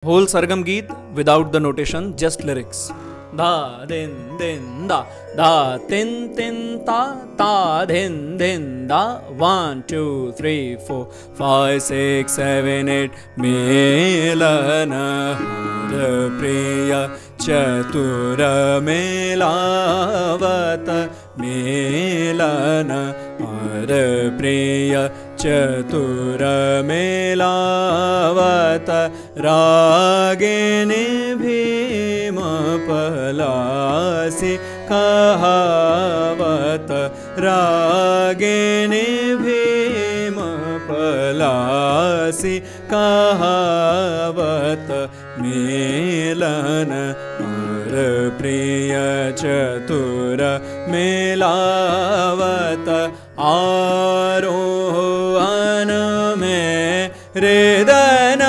Whole Sargam Geet without the notation, just lyrics. Da din din da, da tin tin ta din din da. 1 2 3 4 5 6 7 8. Melana Har Priya Chatura Melavata. Melana Har Priya Chatura Melavata. Ragini Bhima Palasi Kahavata. Ragini Bhima Palasi Kahavata. Melana Har Priya Chatura Melavata. आरोहन में हृदय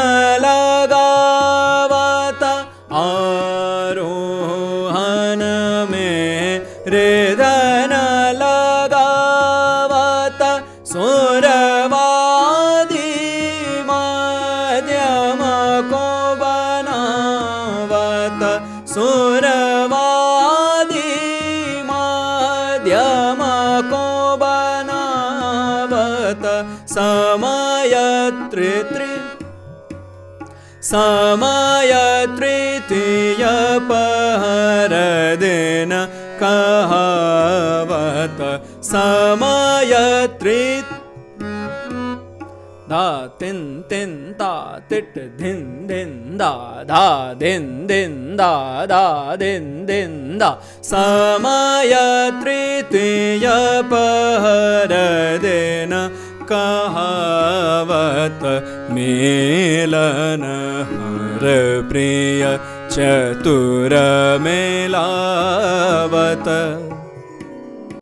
लगावता. आरोहन में हृदय लगावता. सुरवादी मध्यम को बनावता. सुरवादी मध्यम को समय तृतीय पहर दिन कहावत. समय धा तिन तिन ता तिट धिन धिन दा धा दिन दिन दा धा दिन दिन दा. समय तृतीय पहर दिन कहावत. मेलन हर प्रिय चतुर मेलावत.